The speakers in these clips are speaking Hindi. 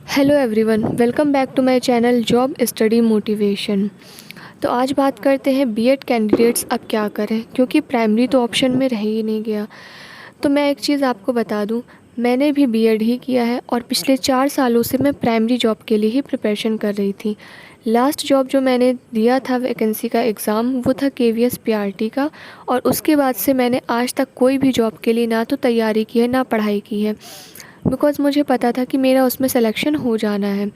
Hello everyone, welcome back to my channel job study motivation. तो आज बात करते हैं बीएड कैंडिडेट्स अब क्या करें, क्योंकि प्राइमरी तो ऑप्शन में रह ही नहीं गया। तो मैं एक चीज़ आपको बता दूं, मैंने भी बीएड ही किया है और पिछले 4 सालों से मैं प्राइमरी जॉब के लिए ही प्रिपरेशन कर रही थी। लास्ट जॉब जो मैंने दिया था वैकेंसी का एग्ज़ाम, वो था केवीएस पीआरटी का, और उसके बाद से मैंने आज तक कोई भी जॉब के लिए ना तो तैयारी की है ना पढ़ाई की है, बिकॉज़ मुझे पता था कि मेरा उसमें सिलेक्शन हो जाना है।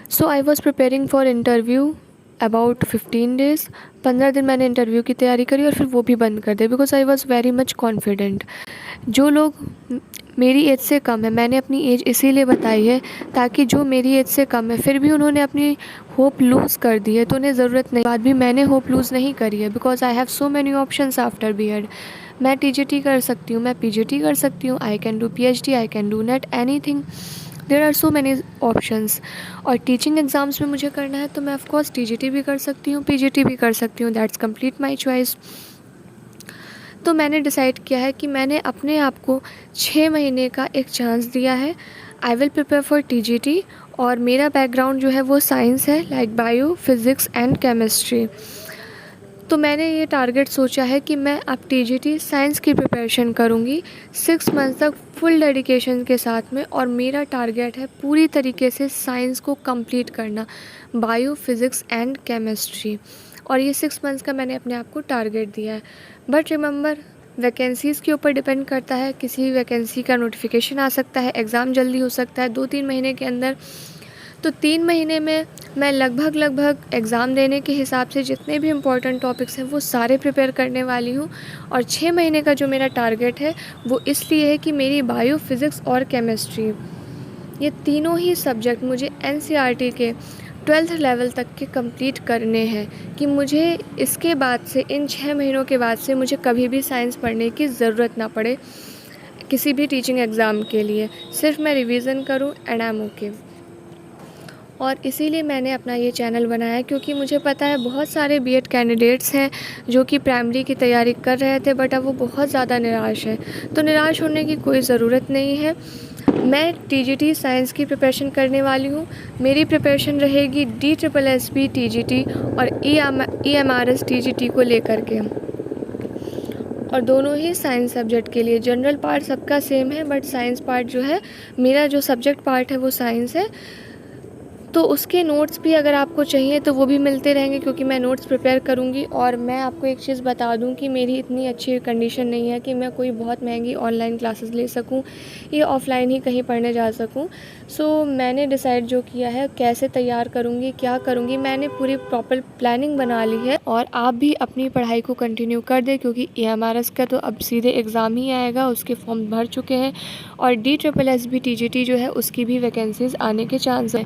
So I was preparing for interview about 15 days. 15 दिन मैंने इंटरव्यू की तैयारी करी और फिर वो भी बंद कर दी, because I was very much confident. जो लोग मेरी एज से कम है, मैंने अपनी एज इसीलिए बताई है ताकि जो मेरी एज से कम है फिर भी उन्होंने अपनी होप लूज़ कर दी है तो उन्हें ज़रूरत नहीं, बाद भी मैंने होप लूज़ नहीं करी है, because I have so many options after BEd. मैं टीजीटी कर सकती हूँ, मैं पीजीटी कर सकती हूँ, I can do PhD, I can do NET, anything. There are so many options. और टीचिंग एग्ज़ाम्स में मुझे करना है तो मैं ऑफकोर्स टीजीटी भी कर सकती हूँ, पीजीटी भी कर सकती हूँ, दैट्स कंप्लीट माई चॉइस। तो मैंने डिसाइड किया है कि मैंने अपने आप को 6 महीने का एक चांस दिया है। I will prepare for TGT, और मेरा बैकग्राउंड जो है वो साइंस है, like bio, physics and chemistry. तो मैंने ये टारगेट सोचा है कि मैं अब टीजीटी साइंस की प्रिपरेशन करूँगी 6 मंथ तक फुल डेडिकेशन के साथ में, और मेरा टारगेट है पूरी तरीके से साइंस को कंप्लीट करना, बायो, फिज़िक्स एंड केमिस्ट्री। और ये 6 मंथ्स का मैंने अपने आप को टारगेट दिया है। बट रिमेंबर, वैकेंसीज़ के ऊपर डिपेंड करता है, किसी वैकेंसी का नोटिफिकेशन आ सकता है, एग्ज़ाम जल्दी हो सकता है 2-3 महीने के अंदर। तो 3 महीने में मैं लगभग एग्ज़ाम देने के हिसाब से जितने भी इम्पोर्टेंट टॉपिक्स हैं वो सारे प्रिपेयर करने वाली हूँ। और 6 महीने का जो मेरा टारगेट है वो इसलिए है कि मेरी बायो, फिज़िक्स और केमिस्ट्री, ये तीनों ही सब्जेक्ट मुझे एनसीईआरटी के 12th लेवल तक के कंप्लीट करने हैं, कि मुझे इसके बाद से, इन 6 महीनों के बाद से मुझे कभी भी साइंस पढ़ने की ज़रूरत ना पड़े किसी भी टीचिंग एग्ज़ाम के लिए। सिर्फ मैं रिवीजन करूँ एंड आई एम ओके। और इसीलिए मैंने अपना ये चैनल बनाया, क्योंकि मुझे पता है बहुत सारे बीएड कैंडिडेट्स हैं जो कि प्राइमरी की तैयारी कर रहे थे, बट अब वो बहुत ज़्यादा निराश हैं। तो निराश होने की कोई ज़रूरत नहीं है। मैं टीजीटी साइंस की प्रिपरेशन करने वाली हूँ। मेरी प्रिपरेशन रहेगी DSSB टीजीटी और EMRS टीजीटी को लेकर के, और दोनों ही साइंस सब्जेक्ट के लिए। जनरल पार्ट सबका सेम है, बट साइंस पार्ट जो है, मेरा जो सब्जेक्ट पार्ट है वो साइंस है। तो उसके नोट्स भी अगर आपको चाहिए तो वो भी मिलते रहेंगे, क्योंकि मैं नोट्स प्रिपेयर करूँगी। और मैं आपको एक चीज़ बता दूँ कि मेरी इतनी अच्छी कंडीशन नहीं है कि मैं कोई बहुत महंगी ऑनलाइन क्लासेस ले सकूँ या ऑफ़लाइन ही कहीं पढ़ने जा सकूँ। सो मैंने डिसाइड जो किया है, कैसे तैयार करूँगी, क्या करूँगी, मैंने पूरी प्रॉपर प्लानिंग बना ली है। और आप भी अपनी पढ़ाई को कंटिन्यू कर दें, क्योंकि EMRS का तो अब सीधे एग्ज़ाम ही आएगा, उसके फॉर्म भर चुके हैं। और DSSB TGT जो है उसकी भी वैकेंसीज़ आने के चांस हैं।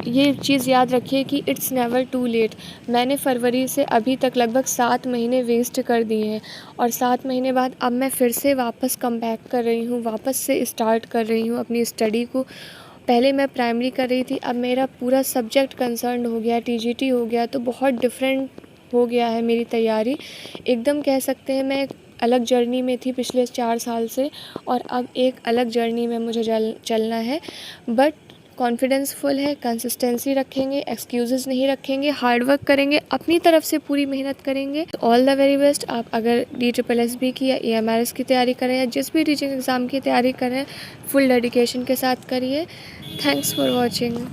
ये चीज़ याद रखिए कि इट्स नेवर टू लेट। मैंने फरवरी से अभी तक लगभग 7 महीने वेस्ट कर दिए हैं, और 7 महीने बाद अब मैं फिर से वापस कम बैक कर रही हूँ, वापस से स्टार्ट कर रही हूँ अपनी स्टडी को। पहले मैं प्राइमरी कर रही थी, अब मेरा पूरा सब्जेक्ट कंसर्न हो गया, टीजीटी हो गया, तो बहुत डिफरेंट हो गया है मेरी तैयारी। एकदम कह सकते हैं मैं एक अलग जर्नी में थी पिछले 4 साल से, और अब एक अलग जर्नी में मुझे चलना है। बट कॉन्फिडेंस फुल है, कंसिस्टेंसी रखेंगे, एक्सक्यूज़ेस नहीं रखेंगे, हार्ड वर्क करेंगे, अपनी तरफ से पूरी मेहनत करेंगे। All the very best. आप अगर DSSB की या EMRS की तैयारी करें या जिस भी टीचिंग एग्ज़ाम की तैयारी करें, फुल डेडिकेशन के साथ करिए। Thanks for watching.